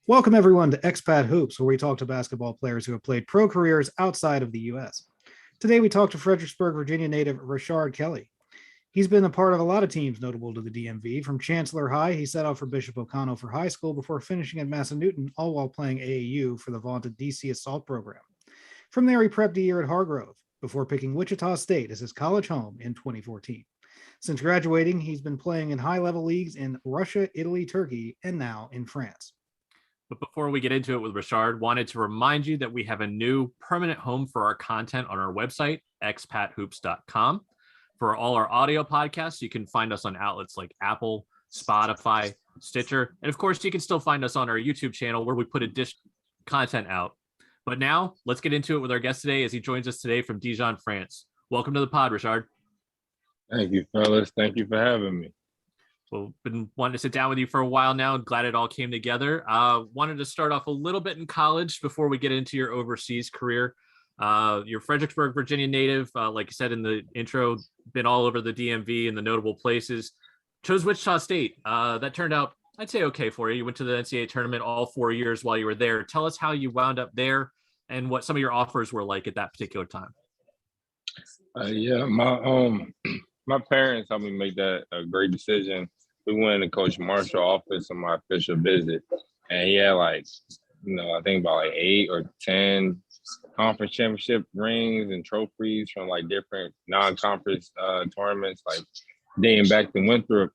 Welcome, everyone, to Expat Hoops, where we talk to basketball players who have played pro careers outside of the U.S. Today, we talk to Fredericksburg, Virginia native Rashard Kelly. He's been a part of a lot of teams notable to the DMV. From Chancellor High, he set out for Bishop O'Connell for high school before finishing at Massanutten, all while playing AAU for the vaunted DC Assault program. From there, he prepped a year at Hargrove before picking Wichita State as his college home in 2014. Since graduating, he's been playing in high-level leagues in Russia, Italy, Turkey, and now in France. But before we get into it with Rashard, wanted to remind you that we have a new permanent home for our content on our website, expathoops.com. For all our audio podcasts, you can find us on outlets like Apple, Spotify, Stitcher, and of course, you can still find us on our YouTube channel where we put additional content out. But now, let's get into it with our guest today as he joins us today from Dijon, France. Welcome to the pod, Rashard. Thank you, fellas. Thank you for having me. Well, been wanting to sit down with you for a while now. Glad it all came together. Wanted to start off a little bit in college before we get into your overseas career. You're Fredericksburg, Virginia native. Like you said in the intro, been all over the DMV and the notable places. Chose Wichita State. That turned out, I'd say, okay for you. You went to the NCAA tournament all 4 years while you were there. Tell us how you wound up there and what some of your offers were like at that particular time. My parents helped me make that a great decision. We went to Coach Marshall's office on my official visit, and he had I think about 8 or 10 conference championship rings and trophies from different non-conference tournaments, dating back to Winthrop.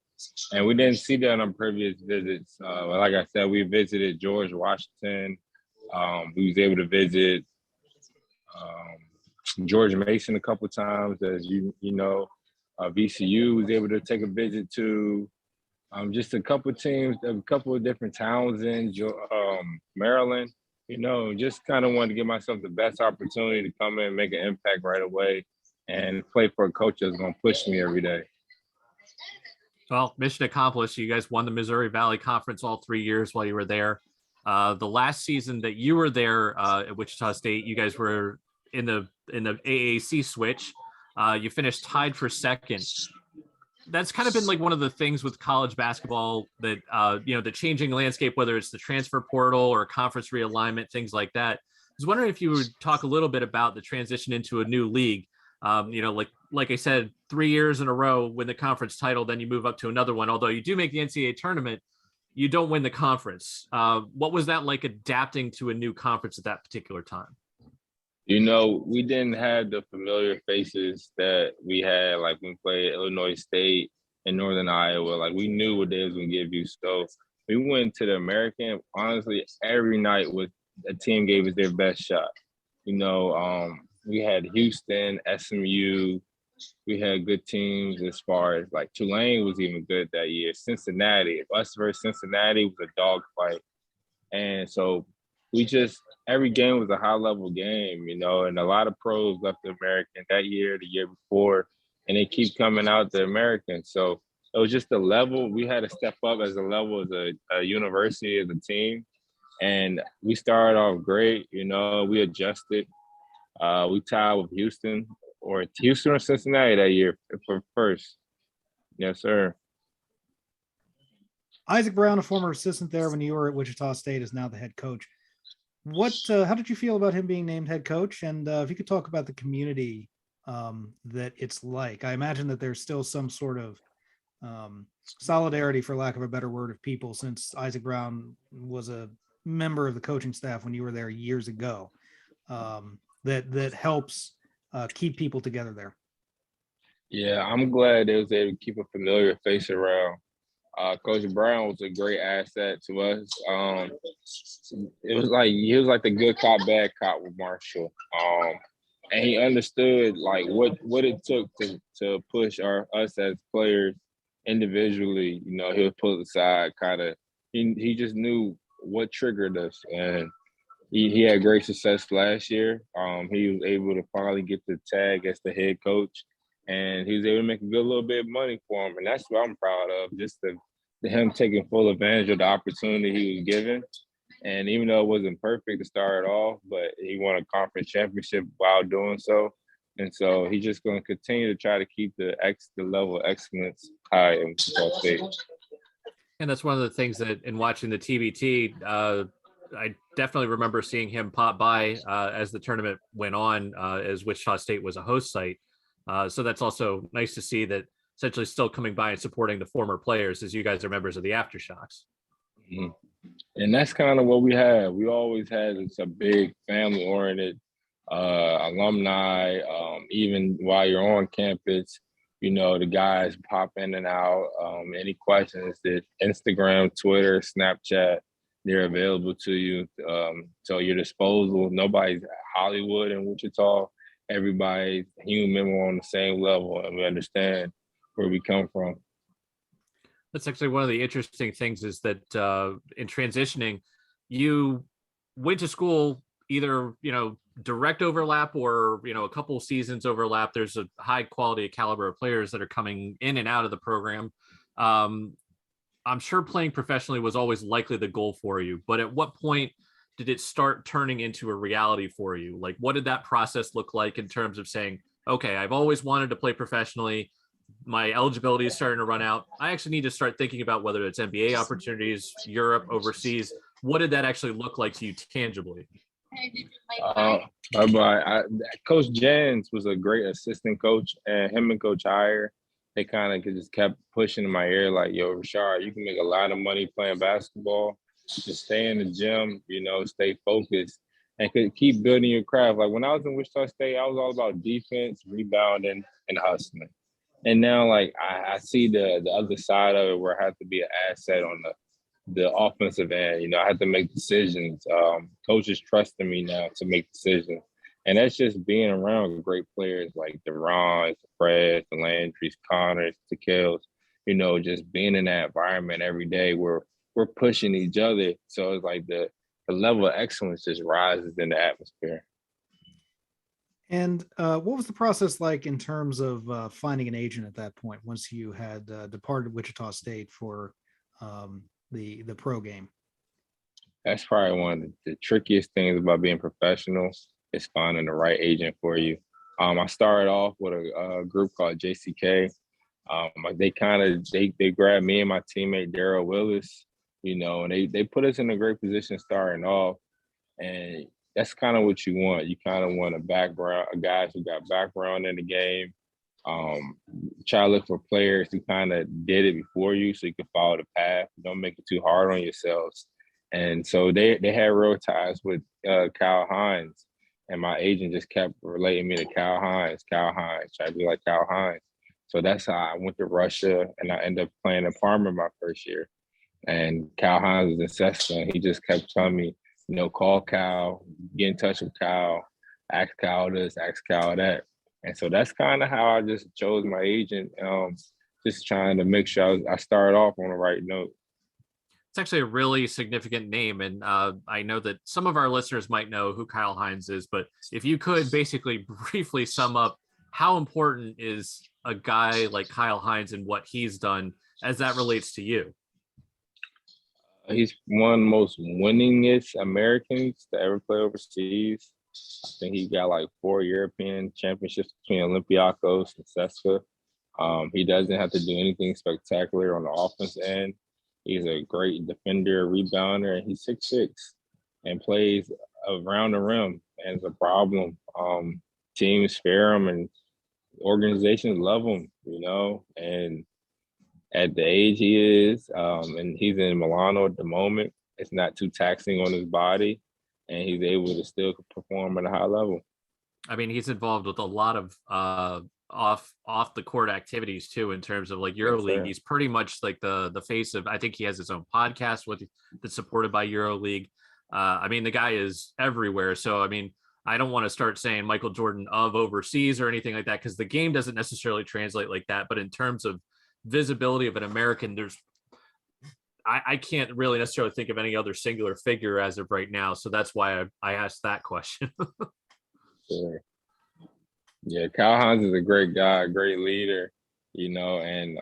And we didn't see that on previous visits. Like I said, we visited George Washington. We was able to visit George Mason a couple times, as you know. VCU was able to take a visit to just a couple teams, a couple of different towns in Maryland. Just kind of wanted to give myself the best opportunity to come in and make an impact right away and play for a coach that's going to push me every day. Well, mission accomplished. You guys won the Missouri Valley Conference all 3 years while you were there. The last season that you were there at Wichita State, you guys were in the AAC switch. You finished tied for second. That's kind of been one of the things with college basketball that, the changing landscape, whether it's the transfer portal or conference realignment, things like that. I was wondering if you would talk a little bit about the transition into a new league. Like I said, 3 years in a row win the conference title, then you move up to another one. Although you do make the NCAA tournament, you don't win the conference. What was that like adapting to a new conference at that particular time? We didn't have the familiar faces that we had, when we played Illinois State and Northern Iowa. We knew what they was going to give you. So we went to the American, honestly, every night with a team gave us their best shot. We had Houston, SMU. We had good teams as far as Tulane was even good that year. Cincinnati, us versus Cincinnati was a dogfight. And so every game was a high-level game, and a lot of pros left the American that year, the year before, and they keep coming out the American. So it was just the level. We had to step up as a level as a university, as a team, and we started off great. We adjusted. We tied with Houston or Cincinnati that year for first. Yes, sir. Isaac Brown, a former assistant there when you were at Wichita State, is now the head coach. How did you feel about him being named head coach? And if you could talk about the community that it's like. I imagine that there's still some sort of solidarity, for lack of a better word, of people, since Isaac Brown was a member of the coaching staff when you were there years ago, that helps keep people together there. Yeah, I'm glad they was able to keep a familiar face around. Coach Brown was a great asset to us. It was he was like the good cop, bad cop with Marshall. And he understood what it took to push us as players individually. He would pull aside he just knew what triggered us. And he had great success last year. He was able to finally get the tag as the head coach. And he was able to make a good little bit of money for him. And that's what I'm proud of, just him taking full advantage of the opportunity he was given. And even though it wasn't perfect to start off, but he won a conference championship while doing so. And so he's just going to continue to try to keep the level of excellence high in Wichita State. And that's one of the things that in watching the TBT, I definitely remember seeing him pop by as the tournament went on, as Wichita State was a host site. So that's also nice to see that essentially still coming by and supporting the former players as you guys are members of the aftershocks. Mhm. And that's kind of what we had. We always had a big family-oriented alumni. Even while you're on campus, the guys pop in and out. Any questions that Instagram, Twitter, Snapchat, they're available to you. So your disposal. Nobody's Hollywood in Wichita. Everybody's human. We're on the same level, and we understand where we come from. That's actually one of the interesting things is that in transitioning, you went to school either, direct overlap or, a couple of seasons overlap. There's a high quality caliber of players that are coming in and out of the program. I'm sure playing professionally was always likely the goal for you, but at what point did it start turning into a reality for you? Like, what did that process look like in terms of saying, okay, I've always wanted to play professionally. My eligibility is starting to run out. I actually need to start thinking about whether it's NBA opportunities, Europe, overseas. What did that actually look like to you tangibly? Coach Jans was a great assistant coach, and him and Coach Heyer, they kind of just kept pushing in my ear like, yo, Rashard, you can make a lot of money playing basketball. Just stay in the gym, stay focused, and could keep building your craft. Like when I was in Wichita State, I was all about defense, rebounding, and hustling. And now, like, I see the other side of it where I have to be an asset on the offensive end. I have to make decisions. Coaches trusting me now to make decisions. And that's just being around great players like the Rons, the Freds, the Landrys, Connors, the Kills, just being in that environment every day where we're pushing each other. So it's like the level of excellence just rises in the atmosphere. And what was the process like in terms of finding an agent at that point once you had departed Wichita State for the pro game? That's probably one of the trickiest things about being professional is finding the right agent for you. I started off with a group called JCK. They grabbed me and my teammate Daryl Willis, and they put us in a great position starting off. And that's kind of what you want. You kind of want a guys who got background in the game. Try to look for players who kind of did it before you so you can follow the path. Don't make it too hard on yourselves. And so they had real ties with Kyle Hines. And my agent just kept relating me to Kyle Hines, try to be like Kyle Hines. So that's how I went to Russia, and I ended up playing in Parma my first year. And Kyle Hines was in Cessna, and he just kept telling me, call Kyle, get in touch with Kyle, ask Kyle this, ask Kyle that. And so that's kind of how I just chose my agent, just trying to make sure I started off on the right note. It's actually a really significant name. And I know that some of our listeners might know who Kyle Hines is, but if you could basically briefly sum up how important is a guy like Kyle Hines and what he's done as that relates to you? He's one of the most winningest Americans to ever play overseas. I think he got like 4 European championships between Olympiacos and CSKA. He doesn't have to do anything spectacular on the offense end. He's a great defender, rebounder, and he's 6'6" and plays around the rim. And it's a problem. Teams fear him and organizations love him, and at the age he is, and he's in Milano at the moment, it's not too taxing on his body, and he's able to still perform at a high level. I mean, he's involved with a lot of off the court activities too, in terms of like EuroLeague. He's pretty much like the face of, I think he has his own podcast that's supported by EuroLeague. I mean, the guy is everywhere. So, I mean, I don't want to start saying Michael Jordan of overseas or anything like that, because the game doesn't necessarily translate like that. But in terms of visibility of an American, I can't really necessarily think of any other singular figure as of right now. So that's why I asked that question. Sure. Yeah, Kyle Hines is a great guy, a great leader, and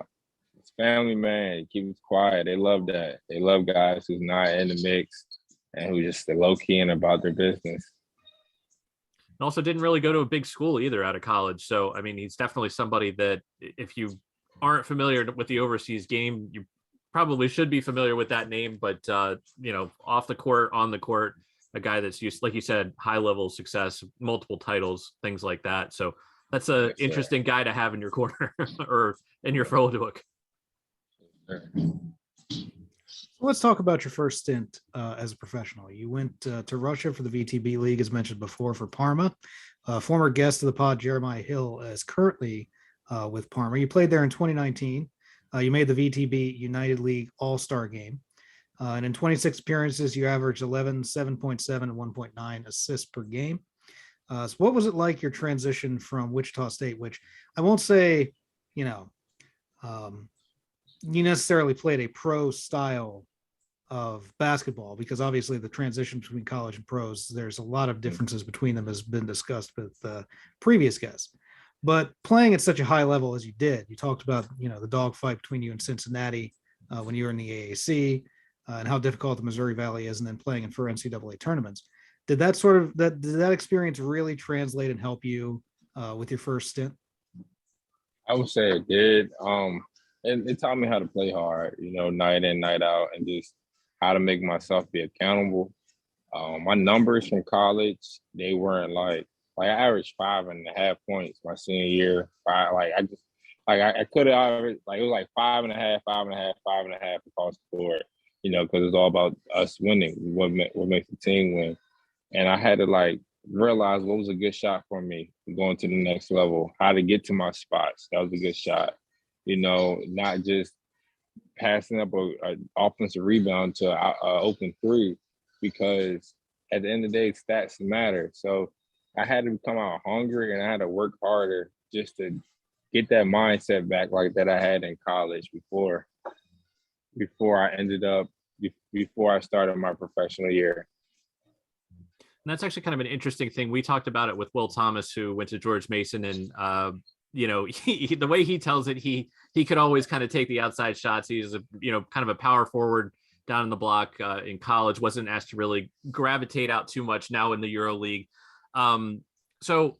his family, man, keeps quiet. They love that. They love guys who's not in the mix and who just low-key and about their business. And also didn't really go to a big school either out of college. So, I mean, he's definitely somebody that if you aren't familiar with the overseas game, you probably should be familiar with that name, but off the court, on the court, a guy that's used, like you said, high level success, multiple titles, things like that. So that's a interesting guy to have in your corner or in your phone book. So let's talk about your first stint as a professional. You went to Russia for the VTB League, as mentioned before, for Parma. Former guest of the pod, Jeremiah Hill, is currently with Parma. You played there in 2019. You made the VTB United League All-Star game. And in 26 appearances, you averaged 11, 7.7, and 1.9 assists per game. So what was it like, your transition from Wichita State, which I won't say, you necessarily played a pro style of basketball, because obviously the transition between college and pros, there's a lot of differences between them, has been discussed with previous guests. But playing at such a high level as you did, you talked about, the dogfight between you and Cincinnati when you were in the AAC, and how difficult the Missouri Valley is, and then playing for NCAA tournaments. Did that experience really translate and help you with your first stint? I would say it did. It taught me how to play hard, night in, night out, and just how to make myself be accountable. My numbers from college, they weren't like I averaged 5.5 points my senior year. I could have averaged, it was like 5.5, 5.5, 5.5 across the board, because it's all about us winning, what makes the team win. And I had to realize what was a good shot for me going to the next level, how to get to my spots. That was a good shot. Not just passing up an offensive rebound to an open three, because at the end of the day, stats matter. So I had to come out hungry, and I had to work harder just to get that mindset back that I had in college before I started my professional year. And that's actually kind of an interesting thing. We talked about it with Will Thomas, who went to George Mason, and the way he tells it, he could always kind of take the outside shots. He's kind of a power forward down in the block in college, wasn't asked to really gravitate out too much now in the Euro League. So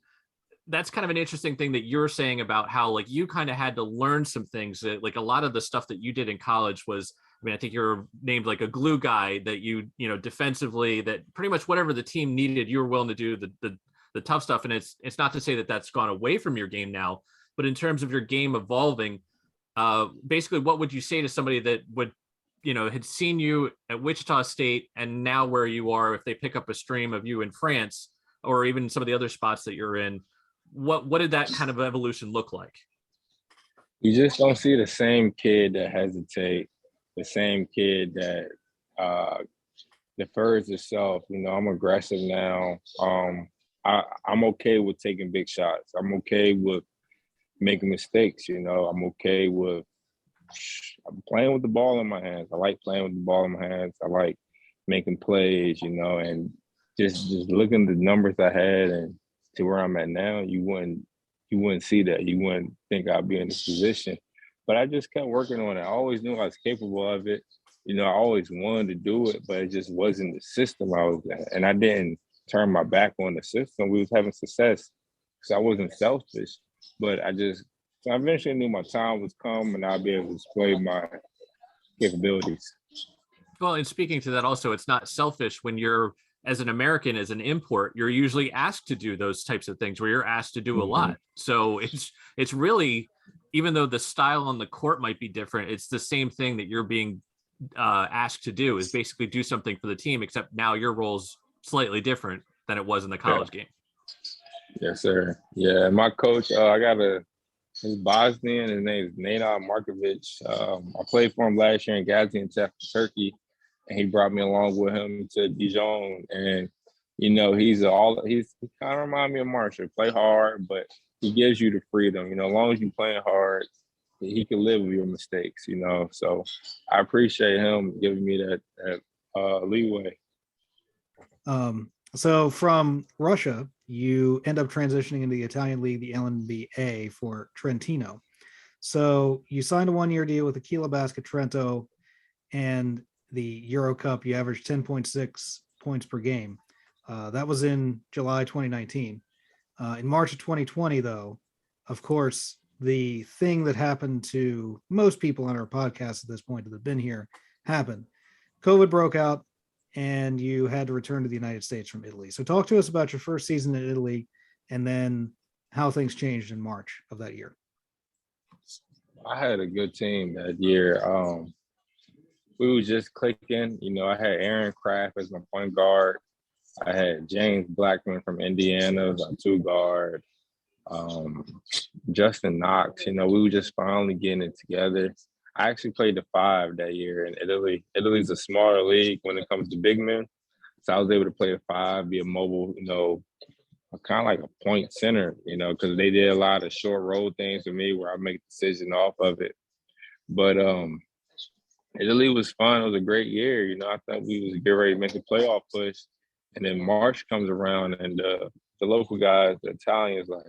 that's kind of an interesting thing that you're saying about how you kind of had to learn some things that a lot of the stuff that you did in college was, I think you're named a glue guy, that defensively, that pretty much whatever the team needed, you were willing to do the tough stuff. And it's not to say that that's gone away from your game now, but in terms of your game evolving, basically what would you say to somebody that would, had seen you at Wichita State and now where you are, if they pick up a stream of you in France or even some of the other spots that you're in, what did that kind of evolution look like? You just don't see the same kid that hesitate, the same kid that defers itself. I'm aggressive now. I'm okay with taking big shots. I'm okay with making mistakes. I'm okay with playing with the ball in my hands. I like playing with the ball in my hands. I like making plays, and just looking at the numbers I had and to where I'm at now, you wouldn't see that. You wouldn't think I'd be in this position. But I just kept working on it. I always knew I was capable of it. I always wanted to do it, but it just wasn't the system I was in. And I didn't turn my back on the system. We was having success because I wasn't selfish. But I eventually knew my time was come and I'd be able to display my capabilities. Well, and speaking to that also, it's not selfish when you're, as an American, as an import, you're usually asked to do those types of things where you're asked to do a lot. So it's really, even though the style on the court might be different, it's the same thing that you're being asked to do, is basically do something for the team, except now your role's slightly different than it was in the college game. Yes, sir. Yeah, my coach, he's Bosnian. His name is Nenad Markovic. I played for him last year in Gaziantep, Turkey, and he brought me along with him to Dijon. And he kind of reminds me of Marshall. Play hard, but he gives you the freedom. As long as you're playing hard, he can live with your mistakes. So I appreciate him giving me that leeway. So from Russia, you end up transitioning into the Italian league, the LNBA, for Trentino. So you signed a 1-year deal with Aquila Basket Trento, and the Euro Cup, you averaged 10.6 points per game. That was in July 2019. In March of 2020, though, of course, the thing that happened to most people on our podcast at this point that have been here happened. COVID broke out and you had to return to the United States from Italy. So talk to us about your first season in Italy and then how things changed in March of that year. I had a good team that year. We was just clicking. You know, I had Aaron Kraft as my point guard. I had James Blackman from Indiana as our two guard. Justin Knox. You know, we were just finally getting it together. I actually played the 5 that year in Italy. Italy's a smaller league when it comes to big men. So I was able to play the 5, be a mobile, you know, kind of like a point center, you know, because they did a lot of short roll things with me where I make a decision off of it. But Italy was fun. It was a great year. You know, I thought we was getting ready to make a playoff push. And then March comes around and the local guys, the Italians, like,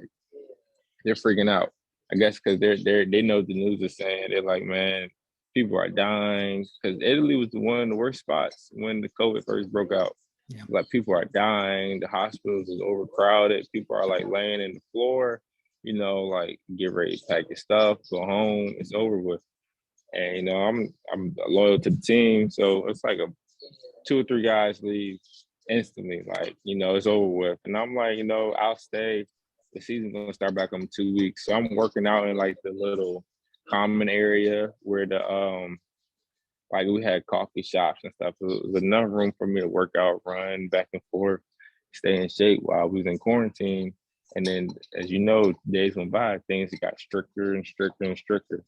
they're freaking out. I guess because they know the news is saying. They're like, man, people are dying. Because Italy was one of the worst spots when the COVID first broke out. Yeah. Like, people are dying. The hospitals is overcrowded. People are like laying in the floor, you know, like, get ready to pack your stuff, go home. It's over with. And, you know, I'm loyal to the team. So it's like 2 or 3 guys leave instantly. Like, you know, it's over with. And I'm like, you know, I'll stay. The season's gonna start back in 2 weeks. So I'm working out in like the little common area where the like we had coffee shops and stuff. So it was enough room for me to work out, run back and forth, stay in shape while we was in quarantine. And then, as you know, days went by, things got stricter and stricter and stricter.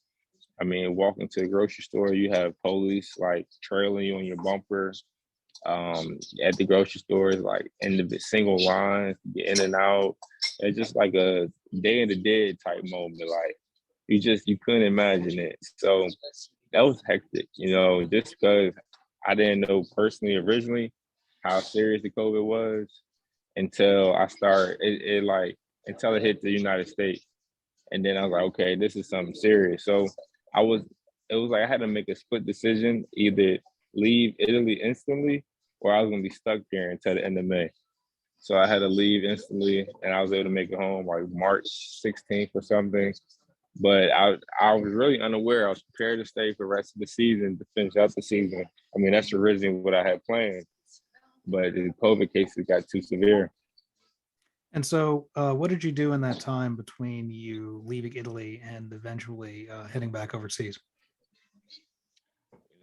I mean, walking to the grocery store, you have police like trailing you on your bumper. At the grocery stores, like in the single lines, get in and out. It's just like a Day of the Dead type moment. Like you couldn't imagine it. So that was hectic, you know, just because I didn't know personally originally how serious the COVID was until I started until it hit the United States. And then I was like, okay, this is something serious. So it was like I had to make a split decision, either leave Italy instantly or I was gonna be stuck there until the end of May. So I had to leave instantly and I was able to make it home like March 16th or something. But I was really unaware. I was prepared to stay for the rest of the season to finish out the season. I mean, that's originally what I had planned, but the COVID cases got too severe. And so what did you do in that time between you leaving Italy and eventually heading back overseas?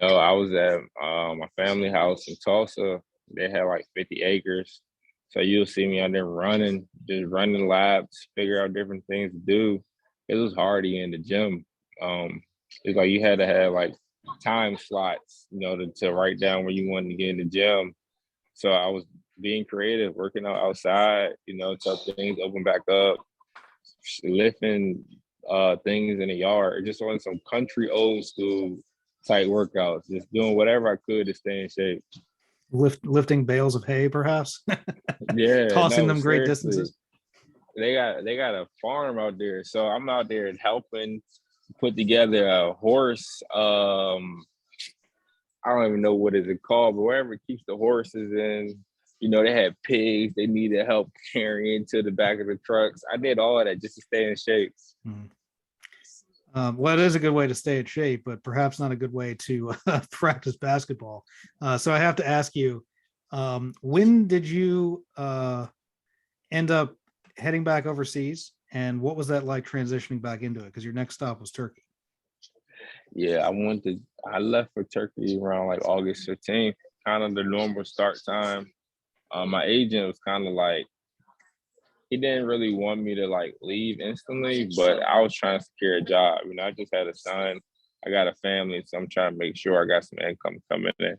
You know, I was at my family house in Tulsa. They had like 50 acres. So you'll see me out there just running laps, figure out different things to do. It was hard to get in the gym. It's like you had to have like time slots, you know, to write down where you wanted to get in the gym. So I was being creative, working out outside, you know, until things open back up, lifting things in the yard, just on some country old school type workouts, just doing whatever I could to stay in shape. Lifting bales of hay, perhaps. Yeah, tossing them great seriously. distances. They got a farm out there, so I'm out there helping put together a horse. I don't even know what is it called, but wherever it keeps the horses in. You know, they had pigs. They needed help carrying to the back of the trucks. I did all of that just to stay in shape. Well, it is a good way to stay in shape, but perhaps not a good way to practice basketball. So I have to ask you, when did you end up heading back overseas? And what was that like transitioning back into it? Because your next stop was Turkey. Yeah, I left for Turkey around like August 15th, kind of the normal start time. My agent was kind of like, he didn't really want me to like leave instantly, but I was trying to secure a job. You know, I just had a son, I got a family, so I'm trying to make sure I got some income coming in.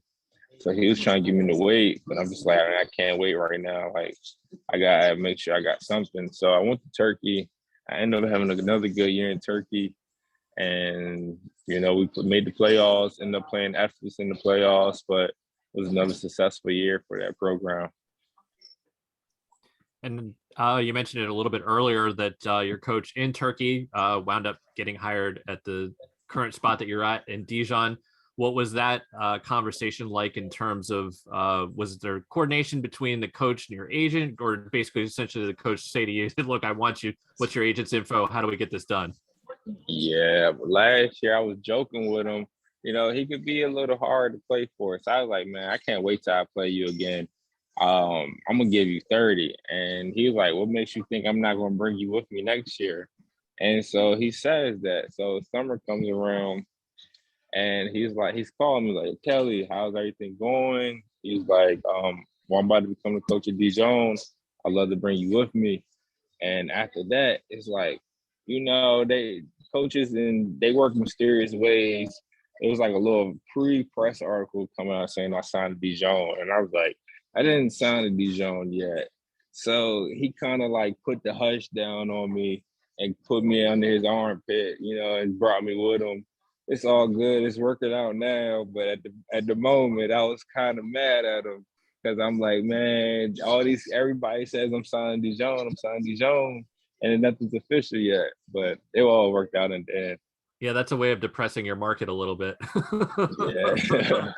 So he was trying to get me to wait, but I'm just like, I can't wait right now. Like, I gotta make sure I got something. So I went to Turkey. I ended up having another good year in Turkey. And, you know, we made the playoffs, ended up playing Ephesus in the playoffs, but it was another successful year for that program. And you mentioned it a little bit earlier that your coach in Turkey wound up getting hired at the current spot that you're at in Dijon. What was that conversation like in terms of, was there coordination between the coach and your agent, or basically essentially the coach say to you, look, I want you, what's your agent's info? How do we get this done? Yeah, but last year I was joking with him. You know, he could be a little hard to play for. So I was like, man, I can't wait till I play you again. I'm gonna give you 30. And he was like, what makes you think I'm not gonna bring you with me next year? And so he says that. So summer comes around and he's calling me like, Kelly, how's everything going? He's like, well, I'm about to become the coach of Dijon. I'd love to bring you with me. And after that, it's like, they coaches and they work mysterious ways. It was like a little pre-press article coming out saying I signed to Dijon. And I was like, I didn't sign to Dijon yet. So he kind of like put the hush down on me and put me under his armpit, and brought me with him. It's all good. It's working out now. But at the moment, I was kind of mad at him because I'm like, man, everybody says I'm signing Dijon, and then nothing's official yet. But it all worked out in the end. Yeah, that's a way of depressing your market a little bit. Yeah.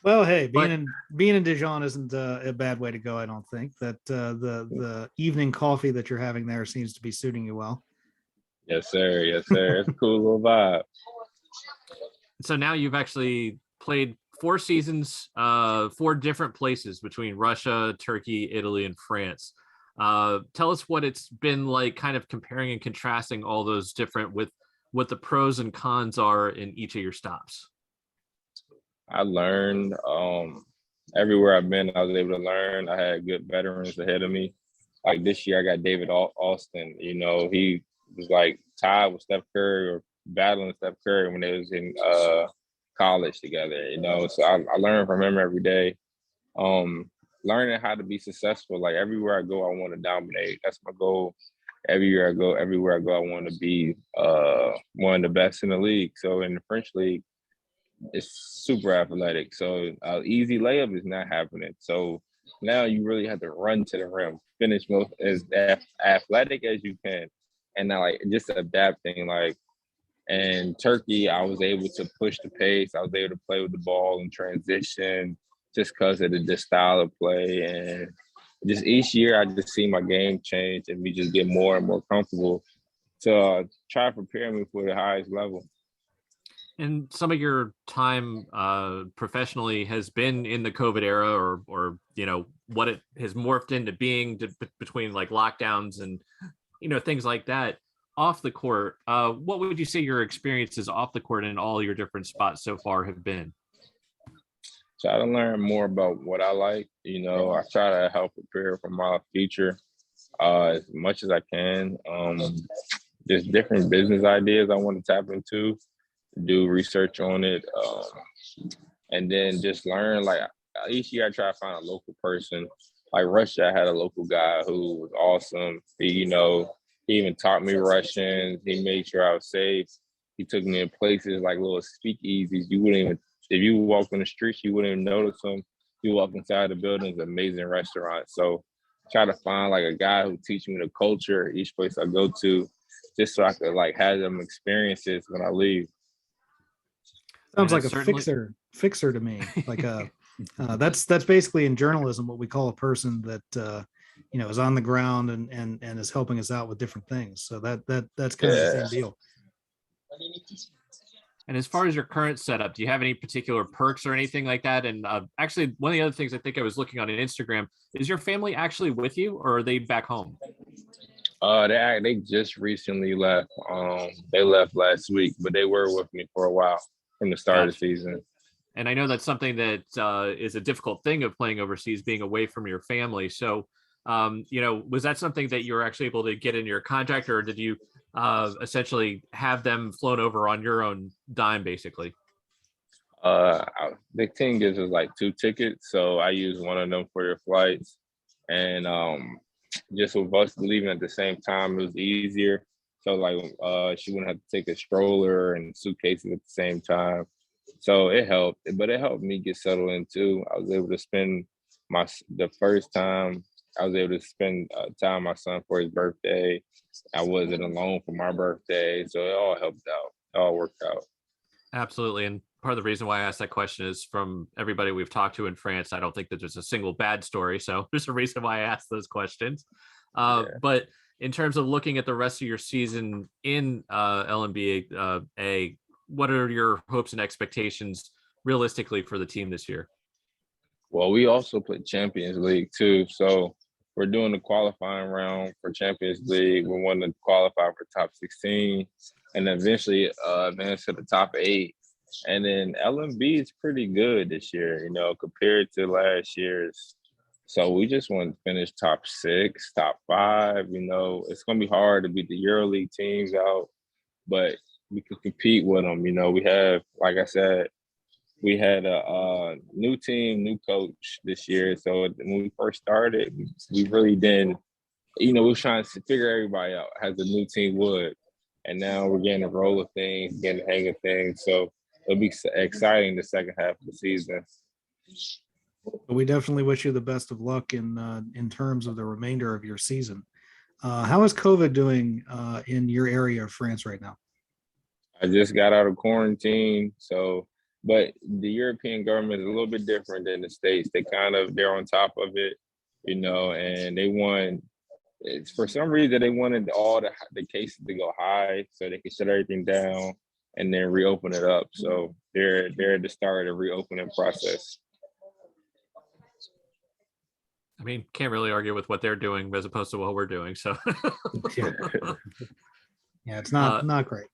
Well, hey, being But- in Dijon isn't a bad way to go. I don't think that the evening coffee that you're having there seems to be suiting you well. Yes, sir. Yes, sir. It's a cool little vibe. So now you've actually played 4 seasons, 4 different places between Russia, Turkey, Italy, and France. Tell us what it's been like, kind of comparing and contrasting all those different with what the pros and cons are in each of your stops. I learned everywhere I've been, I was able to learn. I had good veterans ahead of me. Like this year, I got David Austin. He was like tied with Steph Curry or battling Steph Curry when they was in college together. So I learned from him every day. Learning how to be successful. Like everywhere I go, I want to dominate. That's my goal. Everywhere I go, I want to be one of the best in the league. So in the French league, it's super athletic. So easy layup is not happening. So now you really have to run to the rim, finish most as athletic as you can, and now like just adapting. Like in Turkey, I was able to push the pace. I was able to play with the ball in transition just because of the style of play. And just each year, I just see my game change and me just get more and more comfortable to try to prepare me for the highest level. And some of your time professionally has been in the COVID era, or what it has morphed into being between like lockdowns and things like that. Off the court, what would you say your experiences off the court in all your different spots so far have been? Try to learn more about what I like. I try to help prepare for my future as much as I can. Just different business ideas I want to tap into, do research on it, and then just learn. Like each year, I try to find a local person. Like Russia, I had a local guy who was awesome. He even taught me Russian. He made sure I was safe. He took me in places like little speakeasies. You wouldn't even, if you walk on the streets, you wouldn't even notice them. You walk inside the buildings, amazing restaurants. So try to find like a guy who teach me the culture each place I go to, just so I could like have them experiences when I leave. Sounds like a fixer to me. Like that's basically in journalism what we call a person that is on the ground and is helping us out with different things. So that's kind of the same deal. And as far as your current setup, do you have any particular perks or anything like that? And actually, one of the other things I think I was looking on Instagram, is your family actually with you, or are they back home? They just recently left. They left last week, but they were with me for a while from the start of the season. And I know that's something that is a difficult thing of playing overseas, being away from your family. So, was that something that you were actually able to get in your contract, or did you essentially have them flown over on your own dime, basically? The team gives us like 2 tickets, so I use one of them for your flights. And just with us leaving at the same time, it was easier. So like she wouldn't have to take a stroller and suitcases at the same time. So it helped, but it helped me get settled in too. I was able to spend the first time I was able to spend time with my son for his birthday. I wasn't alone for my birthday, so it all helped out. It all worked out. Absolutely. And part of the reason why I asked that question is from everybody we've talked to in France, I don't think that there's a single bad story. So there's a reason why I asked those questions. But in terms of looking at the rest of your season in LNBA, what are your hopes and expectations realistically for the team this year? Well, we also play Champions League too. So we're doing the qualifying round for Champions League. We want to qualify for top 16 and eventually advance to the top 8. And then LMB is pretty good this year, you know, compared to last year's. So we just want to finish top 6, top 5. You know, it's going to be hard to beat the EuroLeague teams out, but we can compete with them. You know, we have, like I said, we had a new team, new coach this year. So when we first started, we really didn't, you know, we were trying to figure everybody out as a new team would. And now we're getting the roll of things, getting the hang of things. So it'll be exciting the second half of the season. We definitely wish you the best of luck in terms of the remainder of your season. How is COVID doing in your area of France right now? I just got out of quarantine, but the European government is a little bit different than the States. They're on top of it, you know, and for some reason they wanted all the cases to go high so they could shut everything down and then reopen it up. So they're at the start of the reopening process. I mean, can't really argue with what they're doing as opposed to what we're doing. So yeah, it's not great.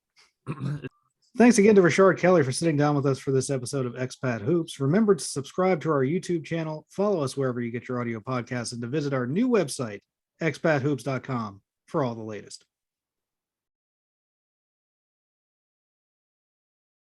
Thanks again to Rashard Kelly for sitting down with us for this episode of Expat Hoops. Remember to subscribe to our YouTube channel, follow us wherever you get your audio podcasts, and to visit our new website, expathoops.com, for all the latest.